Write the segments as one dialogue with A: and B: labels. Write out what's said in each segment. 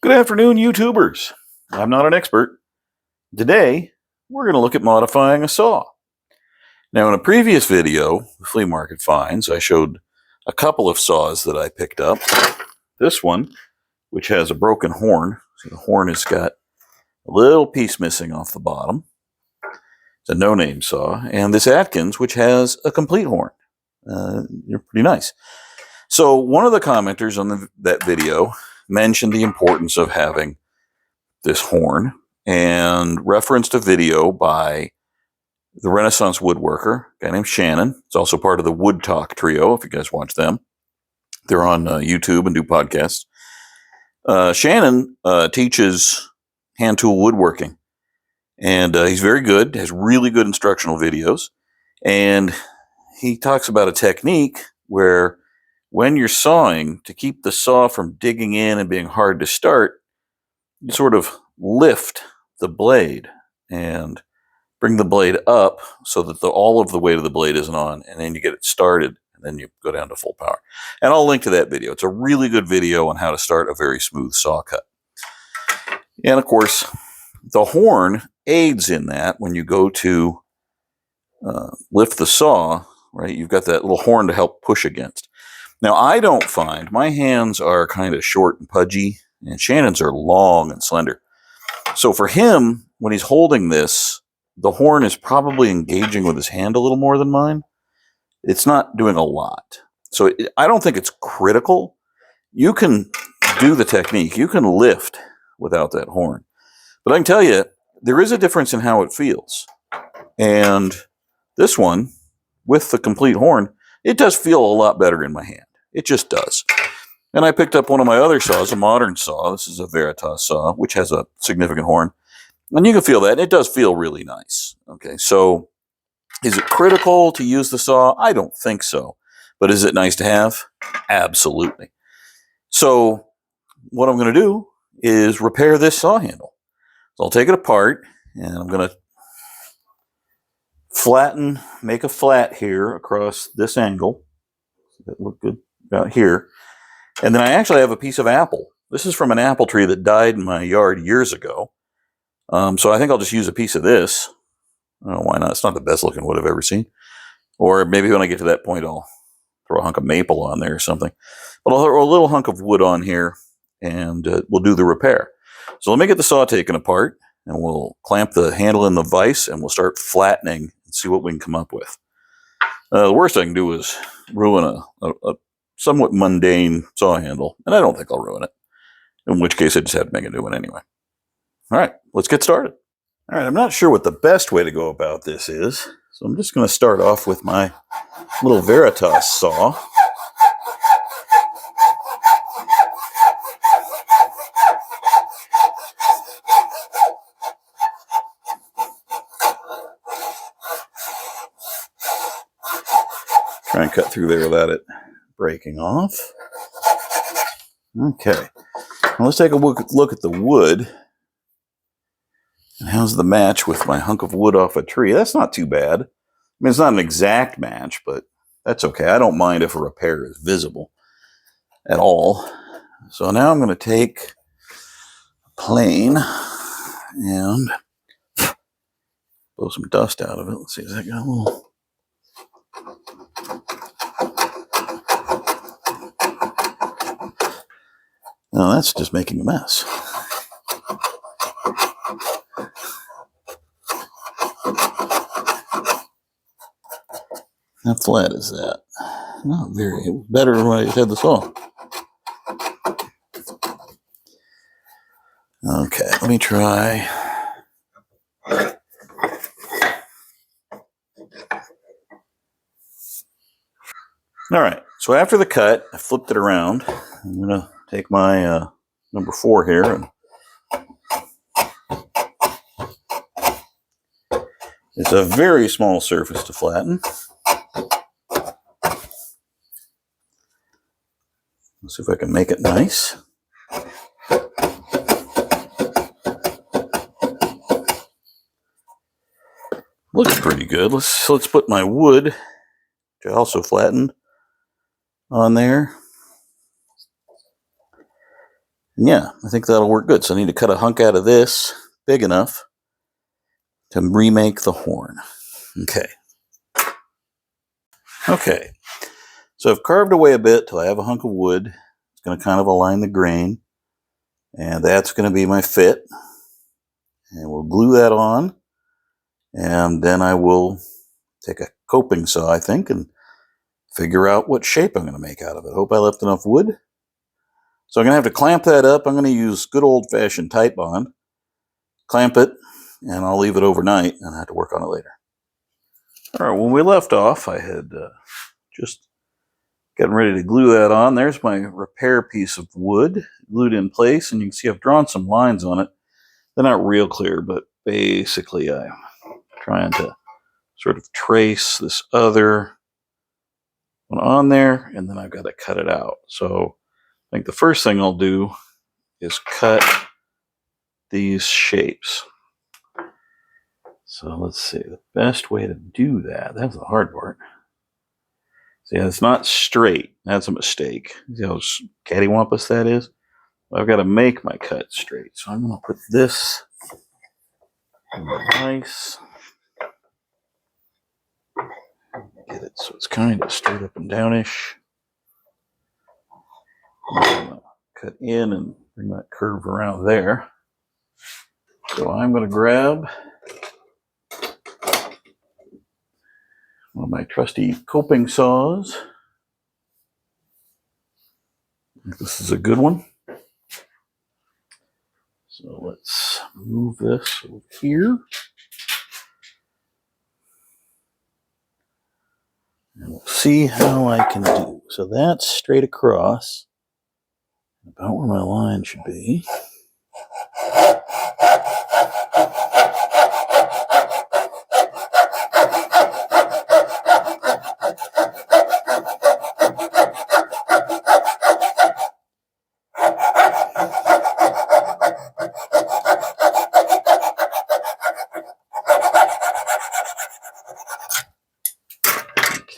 A: Good afternoon, YouTubers. I'm not an expert. Today, we're going to look at modifying a saw. Now, in a previous video, Flea Market Finds, I showed a couple of saws that I picked up. This one, which has a broken horn. So the horn has got a little piece missing off the bottom. It's a no-name saw. And this Atkins, which has a complete horn. They're pretty nice. So one of the commenters on that video mentioned the importance of having this horn and referenced a video by the Renaissance woodworker, a guy named Shannon. It's also part of the Wood Talk trio, if you guys watch them. They're on YouTube and do podcasts. Shannon teaches hand tool woodworking, and he's very good, has really good instructional videos, and he talks about a technique where when you're sawing, to keep the saw from digging in and being hard to start, you sort of lift the blade and bring the blade up so that all of the weight of the blade isn't on, and then you get it started, and then you go down to full power. And I'll link to that video. It's a really good video on how to start a very smooth saw cut. And of course, the horn aids in that when you go to lift the saw, right? You've got that little horn to help push against. Now, I don't find, my hands are kind of short and pudgy, and Shannon's are long and slender. So for him, when he's holding this, the horn is probably engaging with his hand a little more than mine. It's not doing a lot. So I don't think it's critical. You can do the technique. You can lift without that horn. But I can tell you, there is a difference in how it feels. And this one, with the complete horn, it does feel a lot better in my hand. It just does. And I picked up one of my other saws, a modern saw. This is a Veritas saw, which has a significant horn. And you can feel that. It does feel really nice. Okay, so is it critical to use the saw? I don't think so. But is it nice to have? Absolutely. So what I'm going to do is repair this saw handle. So I'll take it apart, and I'm going to flatten, make a flat here across this angle. That look good out here. And then I actually have a piece of apple. This is from an apple tree that died in my yard years ago. So I think I'll just use a piece of this. I don't know why not. It's not the best looking wood I've ever seen. Or maybe when I get to that point, I'll throw a hunk of maple on there or something. But I'll throw a little hunk of wood on here, and we'll do the repair. So let me get the saw taken apart, and we'll clamp the handle in the vise, and we'll start flattening and see what we can come up with. The worst I can do is ruin a somewhat mundane saw handle, and I don't think I'll ruin it. In which case, I just have to make a new one anyway. All right, let's get started. All right, I'm not sure what the best way to go about this is, so I'm just going to start off with my little Veritas saw. Try and cut through there without it breaking off. Okay, now let's take a look at the wood. And how's the match with my hunk of wood off a tree? That's not too bad. I mean, it's not an exact match, but that's okay. I don't mind if a repair is visible at all. So now I'm going to take a plane and blow some dust out of it. Let's see, has that got a little... No, that's just making a mess. How flat is that? Not very. It was better when I had the saw. Okay, let me try. All right, so after the cut, I flipped it around. I'm going to take my number 4 here. And it's a very small surface to flatten. Let's see if I can make it nice. Looks pretty good. Let's put my wood, which I also flattened, on there. And yeah, I think that'll work good. So I need to cut a hunk out of this big enough to remake the horn. Okay. Okay. So I've carved away a bit till I have a hunk of wood. It's going to kind of align the grain. And that's going to be my fit. And we'll glue that on. And then I will take a coping saw, I think, and figure out what shape I'm going to make out of it. Hope I left enough wood. So I'm going to have to clamp that up. I'm going to use good old-fashioned tight bond. Clamp it, and I'll leave it overnight, and I have to work on it later. All right, when we left off, I had just getting ready to glue that on. There's my repair piece of wood glued in place, and you can see I've drawn some lines on it. They're not real clear, but basically I'm trying to sort of trace this other one on there, and then I've got to cut it out. So I think the first thing I'll do is cut these shapes. So let's see, the best way to do that, that's the hard part. See, it's not straight. That's a mistake. See how cattywampus that is? I've got to make my cut straight. So I'm going to put this in the vise. Get it so it's kind of straight up and downish. I'm going to cut in and bring that curve around there. So I'm going to grab one of my trusty coping saws. This is a good one. So let's move this over here. And we'll see how I can do. So that's straight across, about where my line should be.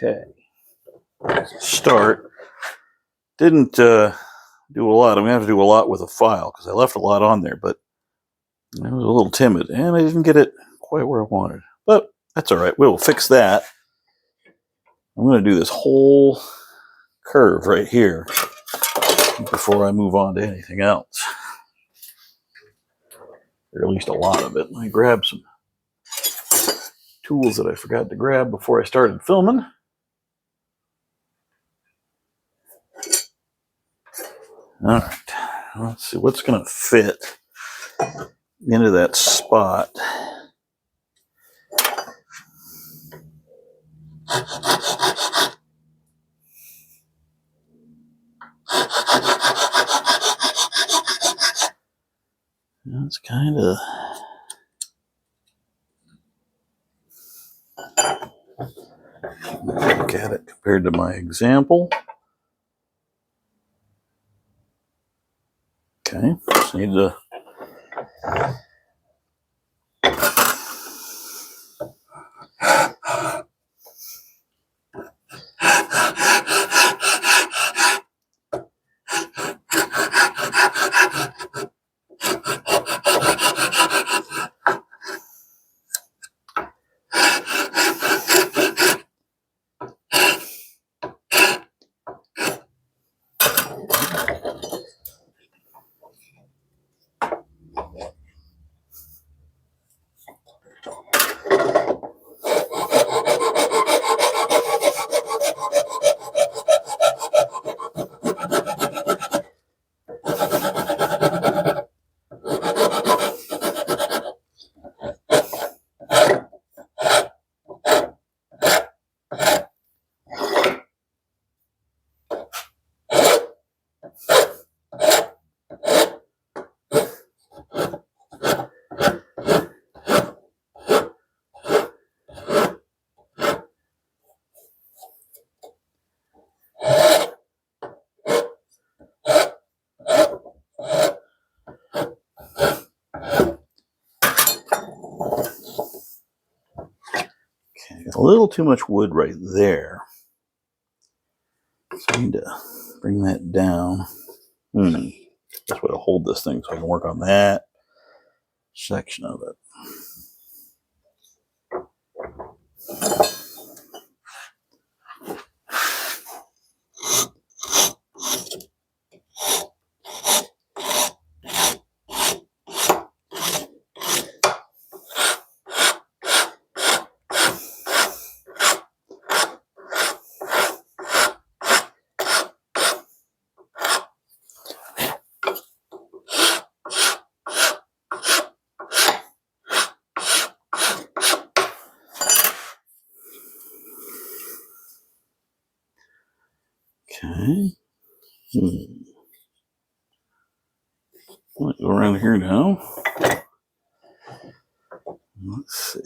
A: Okay. Start. Didn't do a lot. I'm going to have to do a lot with a file because I left a lot on there, but I was a little timid and I didn't get it quite where I wanted. But that's all right. We'll fix that. I'm going to do this whole curve right here before I move on to anything else. Or at least a lot of it. Let me grab some tools that I forgot to grab before I started filming. All right, let's see what's going to fit into that spot. That's kind of... Look at it compared to my example. Okay, just need to... A little too much wood right there. So I need to bring that down. That's what hold this thing so I can work on that section of it. Okay. Let's go around here now. Let's see.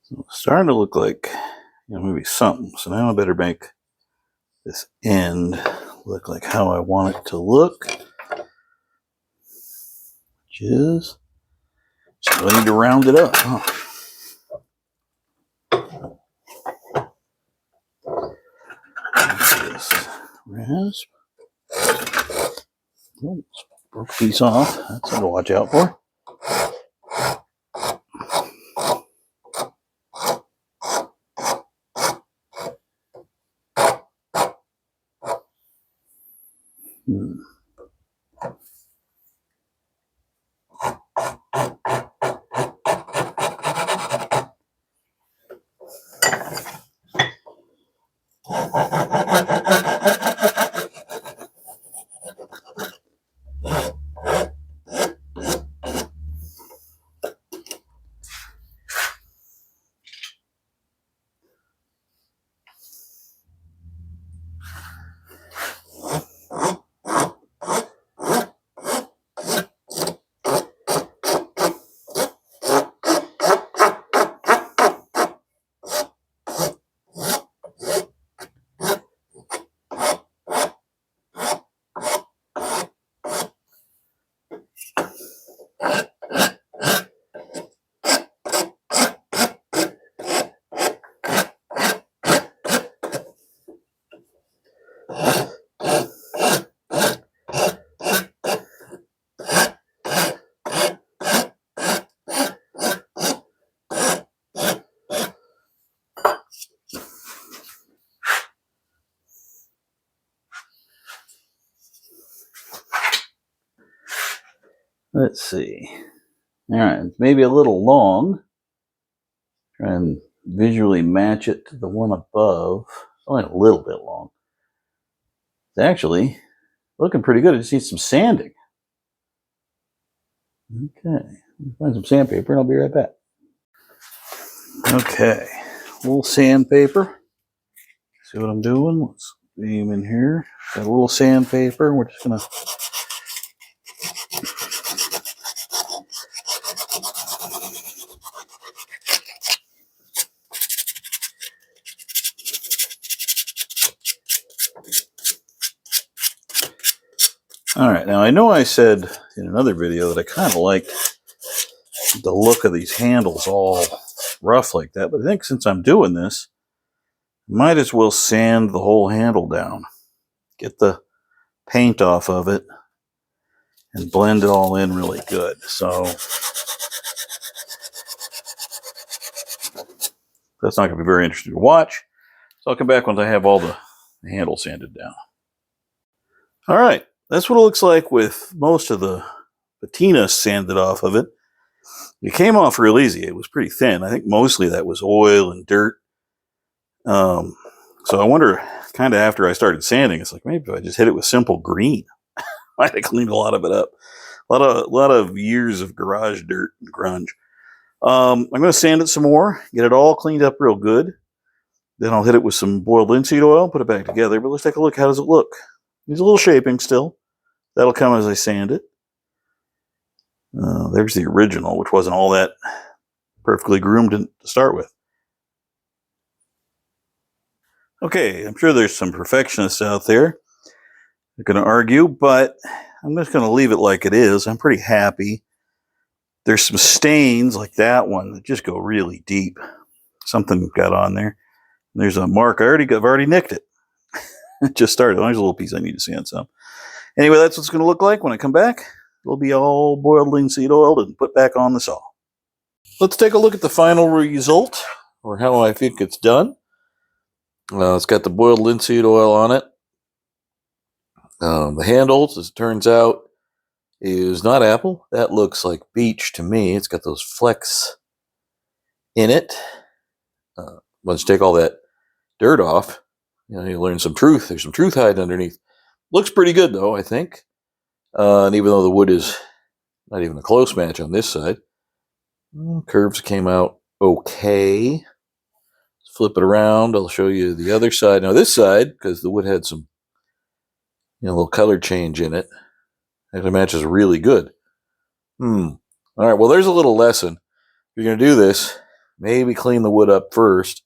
A: So it's starting to look like, maybe something. So now I better make this end look like how I want it to look. Which is, so I need to round it up. This rasp. Oh, broke a piece off. That's something to watch out for. Let's see. All right, it's maybe a little long. Try and visually match it to the one above. It's only a little bit long. It's actually looking pretty good. I just need some sanding. Okay, find some sandpaper and I'll be right back. Okay, a little sandpaper. See what I'm doing? Let's beam in here. Got a little sandpaper. We're just gonna all right, now I know I said in another video that I kind of liked the look of these handles all rough like that, but I think since I'm doing this, might as well sand the whole handle down. Get the paint off of it and blend it all in really good. So that's not going to be very interesting to watch. So I'll come back once I have all the handle sanded down. All right, that's what it looks like with most of the patina sanded off of it. It came off real easy. It was pretty thin. I think mostly that was oil and dirt. So I wonder, kind of after I started sanding, it's like, maybe if I just hit it with simple green, I had to clean a lot of it up. A lot of years of garage dirt and grunge. I'm going to sand it some more, get it all cleaned up real good. Then I'll hit it with some boiled linseed oil, put it back together. But let's take a look. How does it look? Needs a little shaping still. That'll come as I sand it. There's the original, which wasn't all that perfectly groomed to start with. Okay, I'm sure there's some perfectionists out there. They're going to argue, but I'm just going to leave it like it is. I'm pretty happy. There's some stains like that one that just go really deep. Something got on there. There's a mark. I've already nicked it. It just started. There's a little piece I need to sand some. Anyway, that's what it's going to look like when I come back. It'll be all boiled linseed oiled and put back on the saw. Let's take a look at the final result, or how I think it's done. It's got the boiled linseed oil on it. The handles, as it turns out, is not apple. That looks like beech to me. It's got those flecks in it. Once you take all that dirt off, you learn some truth. There's some truth hiding underneath. Looks pretty good, though, I think. And even though the wood is not even a close match on this side, curves came out okay. Let's flip it around. I'll show you the other side. Now, this side, because the wood had some little color change in it, actually matches really good. All right, well, there's a little lesson. If you're going to do this, maybe clean the wood up first.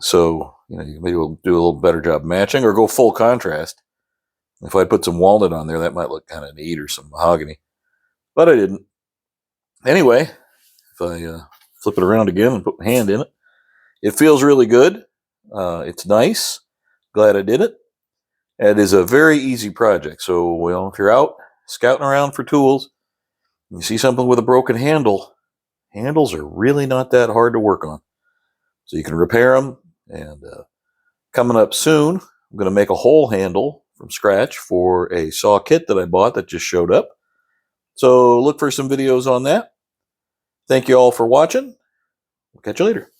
A: So, you maybe will do a little better job matching, or go full contrast. If I put some walnut on there, that might look kind of neat, or some mahogany. But I didn't. Anyway, if I flip it around again and put my hand in it, it feels really good. It's nice. Glad I did it. It is a very easy project. So, if you're out scouting around for tools, and you see something with a broken handle, handles are really not that hard to work on. So you can repair them. And coming up soon, I'm going to make a whole handle from scratch for a saw kit that I bought that just showed up. So look for some videos on that. Thank you all for watching. We'll catch you later.